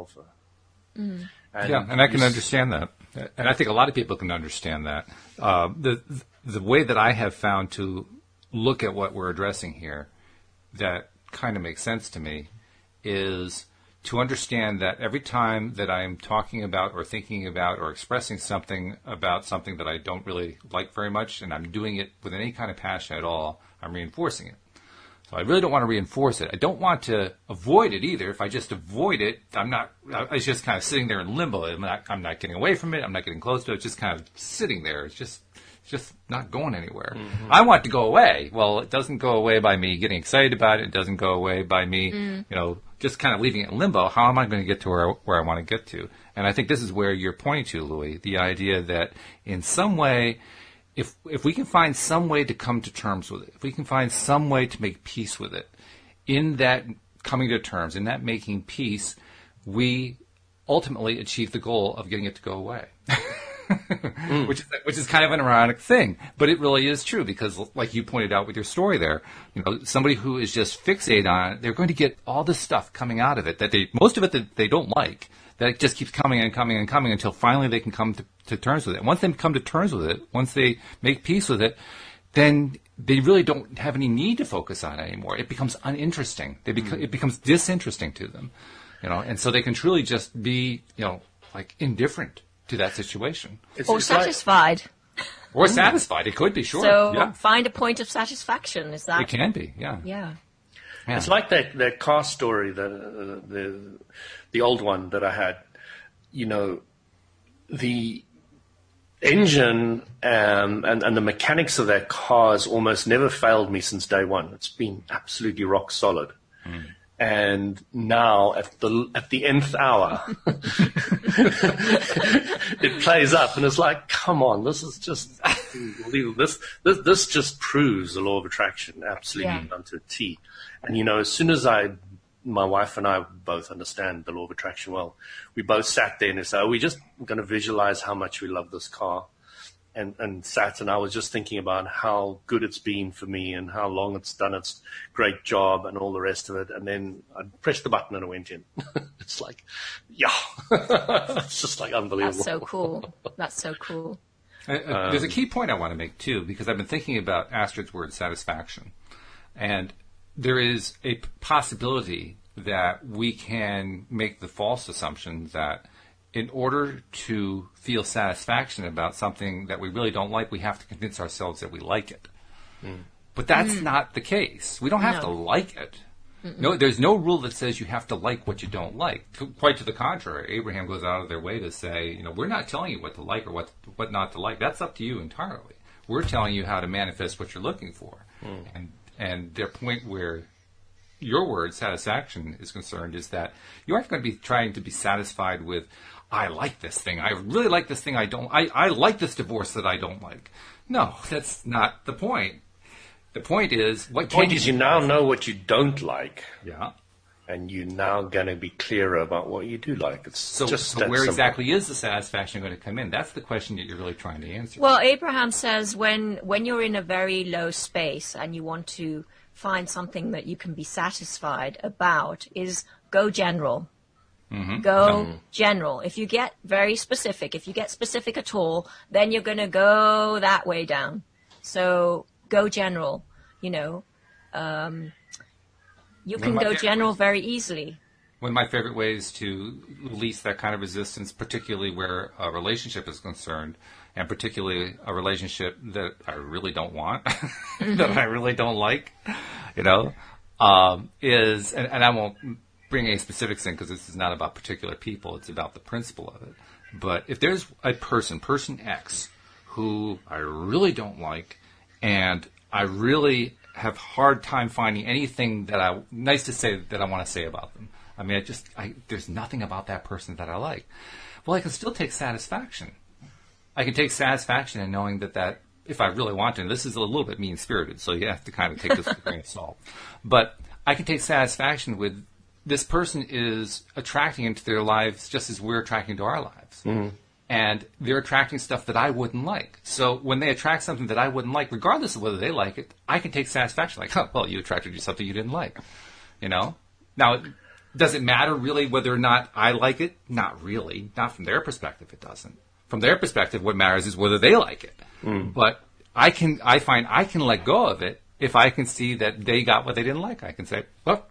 for her. Mm. And I can understand that. And I think a lot of people can understand that. The way that I have found to look at what we're addressing here that kind of makes sense to me is to understand that every time that I am talking about or thinking about or expressing something about something that I don't really like very much, and I'm doing it with any kind of passion at all, I'm reinforcing it. So I really don't want to reinforce it. I don't want to avoid it either. If I just avoid it, it's just kind of sitting there in limbo. I'm not getting away from it. I'm not getting close to it. It's just kind of sitting there. It's just not going anywhere. Mm-hmm. I want it to go away. Well, it doesn't go away by me getting excited about it. It doesn't go away by me, just kind of leaving it in limbo. How am I going to get to where I want to get to? And I think this is where you're pointing to, Louis, the idea that in some way, if we can find some way to come to terms with it, if we can find some way to make peace with it, in that coming to terms, in that making peace, we ultimately achieve the goal of getting it to go away. Which is kind of an ironic thing, but it really is true because, like you pointed out with your story there, somebody who is just fixated on it, they're going to get all this stuff coming out of it most of it that they don't like, that it just keeps coming and coming and coming until finally they can come to terms with it. And once they come to terms with it, once they make peace with it, then they really don't have any need to focus on it anymore. It becomes uninteresting. It becomes disinteresting to them, and so they can truly just be, like indifferent to that situation. Or satisfied. Or satisfied. It could be, sure. So find a point of satisfaction. Is that? It can be, yeah. Yeah. It's like that car story, the old one that I had. The engine and the mechanics of that car has almost never failed me since day one. It's been absolutely rock solid. Mm. And now at the nth hour, it plays up, and it's like, come on, this is just unbelievable. This just proves the law of attraction absolutely down to a T. And as soon as my wife and I both understand the law of attraction well, we both sat there and said, we're just going to visualize how much we love this car. And sat, and I was just thinking about how good it's been for me and how long it's done its great job and all the rest of it. And then I pressed the button and it went in. It's like, it's just like unbelievable. That's so cool. That's so cool. There's a key point I want to make, too, because I've been thinking about Astrid's word satisfaction. And there is a possibility that we can make the false assumption that in order to feel satisfaction about something that we really don't like, we have to convince ourselves that we like it. Mm. But that's not the case. We don't have to like it. Mm-mm. No, there's no rule that says you have to like what you don't like. Quite to the contrary, Abraham goes out of their way to say, we're not telling you what to like or what not to like. That's up to you entirely. We're telling you how to manifest what you're looking for. Mm. And their point where your word satisfaction is concerned is that you aren't going to be trying to be satisfied with, I like this thing. I really like this thing. I like this divorce that I don't like. No, that's not the point. The point is, you now know what you don't like. Yeah. And you're now going to be clearer about what you do like. So where exactly is the satisfaction going to come in? That's the question that you're really trying to answer. Well, Abraham says when you're in a very low space and you want to find something that you can be satisfied about, is go general. Mm-hmm. Go general. If you get very specific, if you get specific at all, then you're going to go that way down. So go general, you can go general very easily. One of my favorite ways to release that kind of resistance, particularly where a relationship is concerned, and particularly a relationship that I really don't want, that I really don't like, is, and I won't bring any specifics in because this is not about particular people, it's about the principle of it. But if there's a person X, who I really don't like, and I really have hard time finding anything nice to say that I want to say about them. I mean, there's nothing about that person that I like. Well, I can still take satisfaction. I can take satisfaction in knowing that if I really want to, and this is a little bit mean-spirited, so you have to kind of take this with a grain of salt. But I can take satisfaction with this person is attracting into their lives just as we're attracting to our lives. Mm-hmm. And they're attracting stuff that I wouldn't like. So when they attract something that I wouldn't like, regardless of whether they like it, I can take satisfaction. Like, oh, well, you attracted to something you didn't like. You know? Now, does it matter really whether or not I like it? Not really. Not from their perspective, it doesn't. From their perspective, what matters is whether they like it. Mm. But I find I can let go of it if I can see that they got what they didn't like. I can say, well,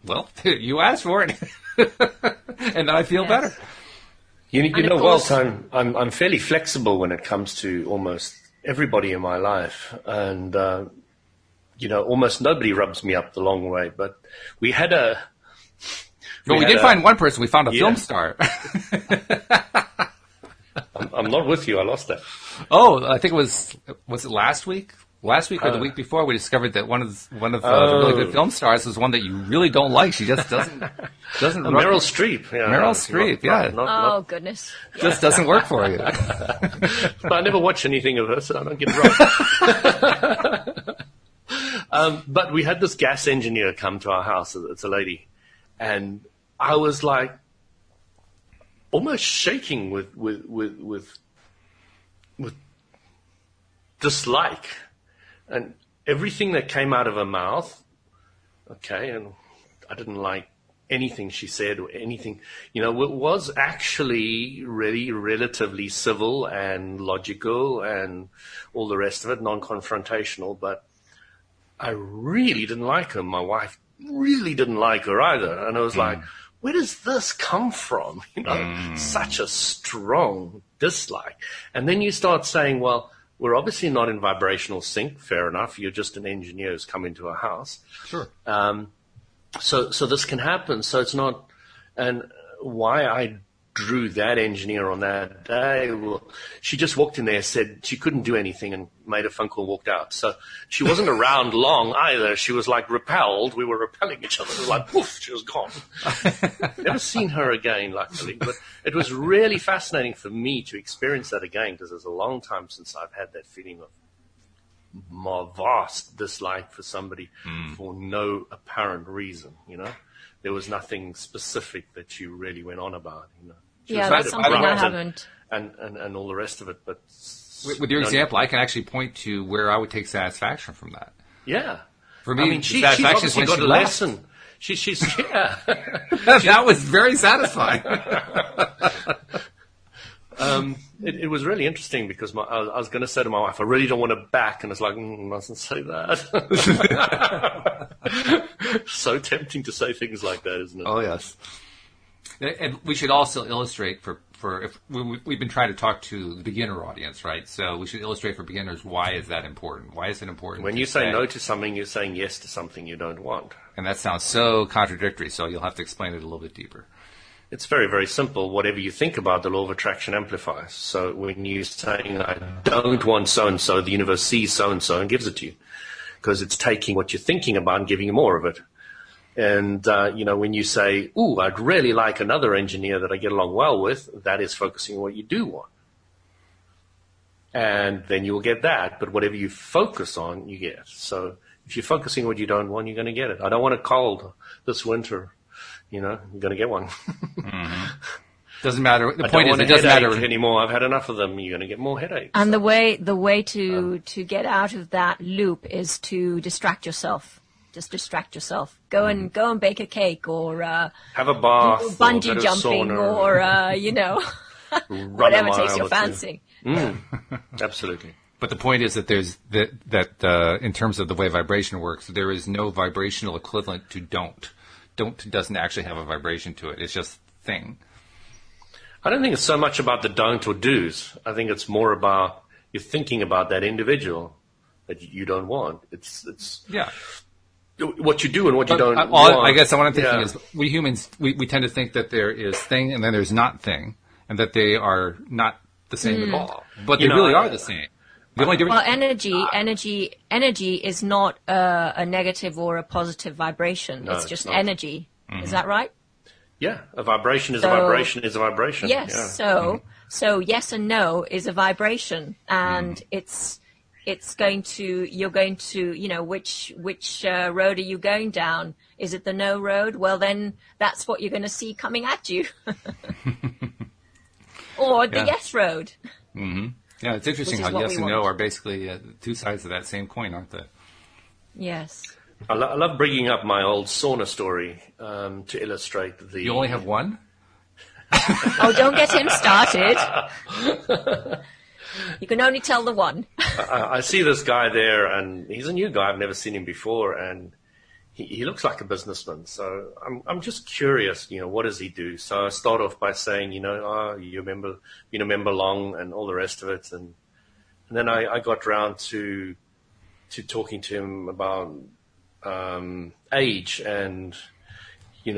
you asked for it. And then I feel better. You know, Walt, I'm fairly flexible when it comes to almost everybody in my life. And, almost nobody rubs me up the long way. But we had a... Well, we did find one person. We found a film star. I'm not with you. I lost that. Oh, I think was it last week? Last week or the week before, we discovered that one of the really good film stars was one that you really don't like. She just doesn't. Meryl Streep. Yeah, Meryl Streep. Goodness. Just doesn't work for you. But I never watch anything of her, so I don't get it wrong. But we had this gas engineer come to our house. It's a lady, and I was like almost shaking with dislike. And everything that came out of her mouth, okay, and I didn't like anything she said or anything, it was actually really relatively civil and logical and all the rest of it, non-confrontational, but I really didn't like her. My wife really didn't like her either. And I was like, where does this come from? Such a strong dislike. And then you start saying, well, we're obviously not in vibrational sync. Fair enough. You're just an engineer who's come into a house. Sure. So this can happen. So it's not, and why I drew that engineer on that day, well, she just walked in there, said she couldn't do anything and made a phone call, walked out. So she wasn't around long either. She was like repelled. We were repelling each other. It was like, poof, she was gone. Never seen her again, luckily. But it was really fascinating for me to experience that again because it's a long time since I've had that feeling of more vast dislike for somebody for no apparent reason, There was nothing specific that you really went on about, That's something I haven't. And all the rest of it. But with your example, I can actually point to where I would take satisfaction from that. Yeah. For me, she's obviously got a lesson. She's yeah. That was very satisfying. It was really interesting because I was going to say to my wife, I really don't want to back, and it's like, mustn't say that. So tempting to say things like that, isn't it? Oh, yes. And we should also illustrate for if we've been trying to talk to the beginner audience, right? So we should illustrate for beginners, why is that important? Why is it important? When you say no to something, you're saying yes to something you don't want. And that sounds so contradictory, so you'll have to explain it a little bit deeper. It's very, very simple. Whatever you think about, the law of attraction amplifies. So when you're saying, I don't want so-and-so, the universe sees so-and-so and gives it to you because it's taking what you're thinking about and giving you more of it. And, when you say, ooh, I'd really like another engineer that I get along well with, that is focusing on what you do want. And then you'll get that. But whatever you focus on, you get. So if you're focusing on what you don't want, you're going to get it. I don't want a cold this winter. You're going to get one. Mm-hmm. Doesn't matter. The point is, it doesn't matter anymore. I've had enough of them. You're going to get more headaches. And the way to get out of that loop is to distract yourself. Just distract yourself. Go and bake a cake, or have a bath, bungee jumping, or whatever takes your fancy. Absolutely. But the point is that there's that in terms of the way vibration works, there is no vibrational equivalent to don't. Don't doesn't actually have a vibration to it. It's just thing. I don't think it's so much about the don't or do's. I think it's more about you're thinking about that individual that you don't want. It's what you do and what you don't want. I guess what I'm thinking is we humans, we tend to think that there is thing and then there's not thing, and that they are not the same at all. But they really are the same. The only difference. Well, energy is not a negative or a positive vibration. No, it's just energy. Mm-hmm. Is that right? Yeah, a vibration is a So- vibration is a vibration. Yes. Yeah. So yes and no is a vibration, and you're going to, which road are you going down? Is it the no road? Well, then that's what you're going to see coming at you. Or the Yeah. yes road. Yeah, it's interesting Which is how what yes we and no want. are basically two sides of that same coin, aren't they? Yes. I love bringing up my old sauna story to illustrate the. You only have one? Oh, don't get him started. You can only tell the one. I see this guy there, and he's a new guy. I've never seen him before, and he looks like a businessman. So I'm just curious, what does he do? So I start off by saying, you remember, been a member long, and all the rest of it, and then I got round to talking to him about age, and he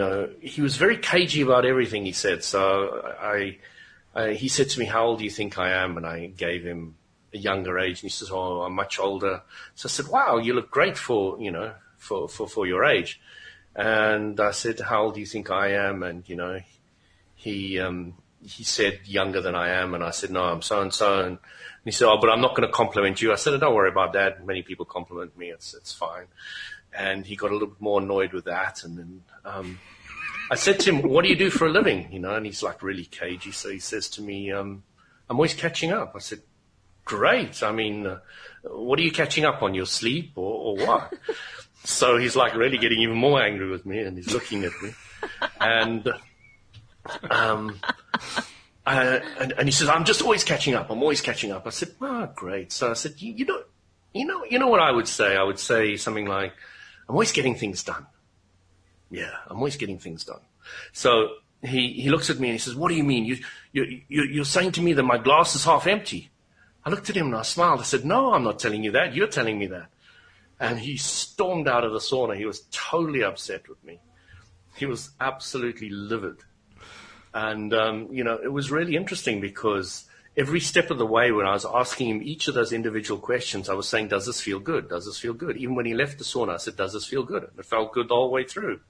was very cagey about everything he said. So he said to me, "How old do you think I am?" And I gave him a younger age, and he says, "Oh, I'm much older." So I said, "Wow, you look great for your age." And I said, "How old do you think I am?" And he said younger than I am, and I said, "No, I'm so and so." And he said, "Oh, but I'm not going to compliment you." I said, "Don't worry about that. Many people compliment me. It's fine." And he got a little bit more annoyed with that, and then I said to him, "What do you do for a living?" And he's like really cagey. So he says to me, "I'm always catching up." I said, "Great. I mean, what are you catching up on? Your sleep or what?" So he's like really getting even more angry with me, and he's looking at me, and he says, "I'm just always catching up. I'm always catching up." I said, "Oh, great." So I said, "You know what I would say? I would say something like, I'm always getting things done. Yeah, I'm always getting things done." So he looks at me and he says, "What do you mean? You're saying to me that my glass is half empty?" I looked at him and I smiled. I said, "No, I'm not telling you that. You're telling me that." And he stormed out of the sauna. He was totally upset with me. He was absolutely livid. And, it was really interesting because every step of the way when I was asking him each of those individual questions, I was saying, "Does this feel good? Does this feel good?" Even when he left the sauna, I said, "Does this feel good?" And it felt good the whole way through.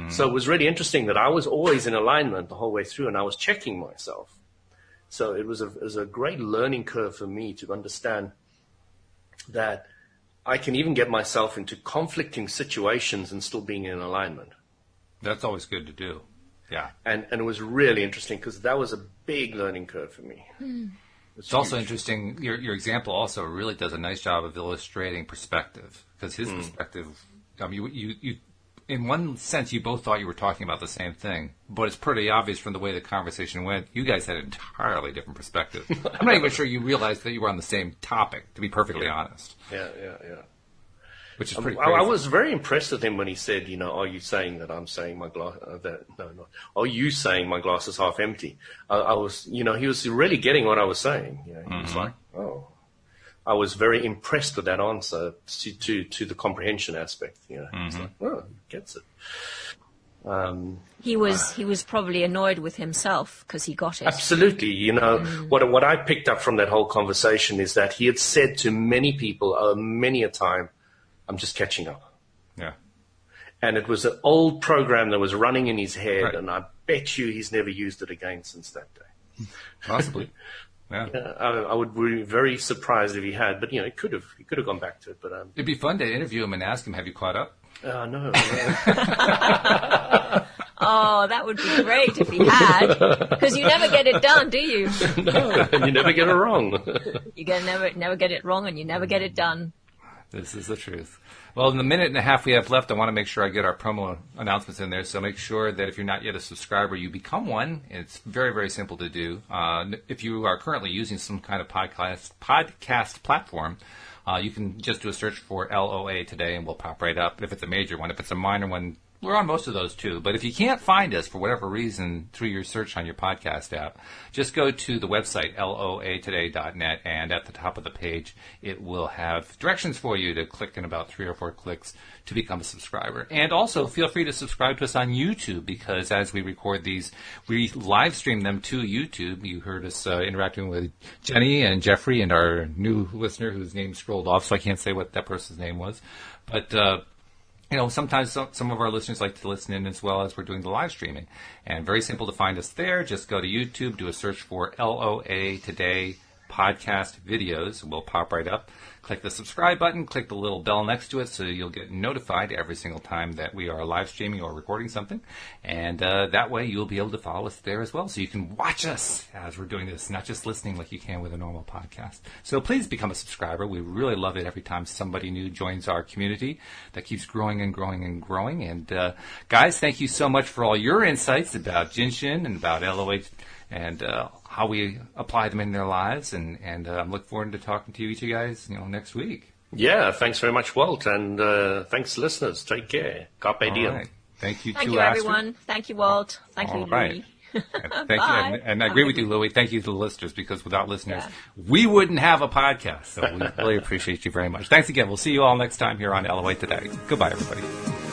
So it was really interesting that I was always in alignment the whole way through, and I was checking myself. So it was a great learning curve for me to understand that I can even get myself into conflicting situations and still being in alignment. That's always good to do. Yeah. And it was really interesting because that was a big learning curve for me. It's also interesting. Your example also really does a nice job of illustrating perspective, because his perspective. You in one sense, you both thought you were talking about the same thing, but it's pretty obvious from the way the conversation went. You guys had entirely different perspectives. I'm not even sure you realized that you were on the same topic, to be perfectly honest. Yeah. Which is pretty crazy. I was very impressed with him when he said, "Are you saying that I'm saying my glass? No. Are you saying my glass is half empty?" I was, he was really getting what I was saying. He was like, "Oh." I was very impressed with that answer to the comprehension aspect. It's like, "Oh, he gets it." He was probably annoyed with himself because he got it. Absolutely. What I picked up from that whole conversation is that he had said to many people many a time, "I'm just catching up." Yeah. And it was an old program that was running in his head, Right. and I bet you he's never used it again since that day. Possibly. Yeah. I would be very surprised if he had, but he could have gone back to it. But It'd be fun to interview him and ask him, "Have you caught up?" no. Oh, that would be great if he had, because you never get it done, do you? No, you never get it wrong. You never get it wrong, and you never get it done. This is the truth. Well, in the minute and a half we have left, I want to make sure I get our promo announcements in there. So make sure that if you're not yet a subscriber, you become one. It's very, very simple to do. If you are currently using some kind of podcast platform, you can just do a search for LOA today, and we'll pop right up. If it's a major one, if it's a minor one, we're on most of those too. But if you can't find us for whatever reason through your search on your podcast app, just go to the website, loatoday.net, and at the top of the page, it will have directions for you to click in about 3 or 4 clicks to become a subscriber. And also, feel free to subscribe to us on YouTube, because as we record these, we live stream them to YouTube. You heard us interacting with Jenny and Jeffrey and our new listener whose name scrolled off, so I can't say what that person's name was. But sometimes some of our listeners like to listen in as well as we're doing the live streaming. And very simple to find us there. Just go to YouTube, do a search for LOA Today podcast videos. We'll pop right up. Click the subscribe button, click the little bell next to it so you'll get notified every single time that we are live streaming or recording something. And that way you'll be able to follow us there as well. So you can watch us as we're doing this, not just listening like you can with a normal podcast. So please become a subscriber. We really love it every time somebody new joins our community that keeps growing and growing and growing. And guys, thank you so much for all your insights about Jinshin and about LOA and how we apply them in their lives, and I'm looking forward to talking to you each of you guys, next week. Yeah, thanks very much, Walt, and thanks, listeners. Take care. Carpe diem. Right. Thank you, Thank you, everyone. Thank you, Walt. Thank you, right. Louis. Thank you, and I agree with you, Louis. Thank you to the listeners, because without listeners, we wouldn't have a podcast. So we really appreciate you very much. Thanks again. We'll see you all next time here on LOA Today. Goodbye, everybody.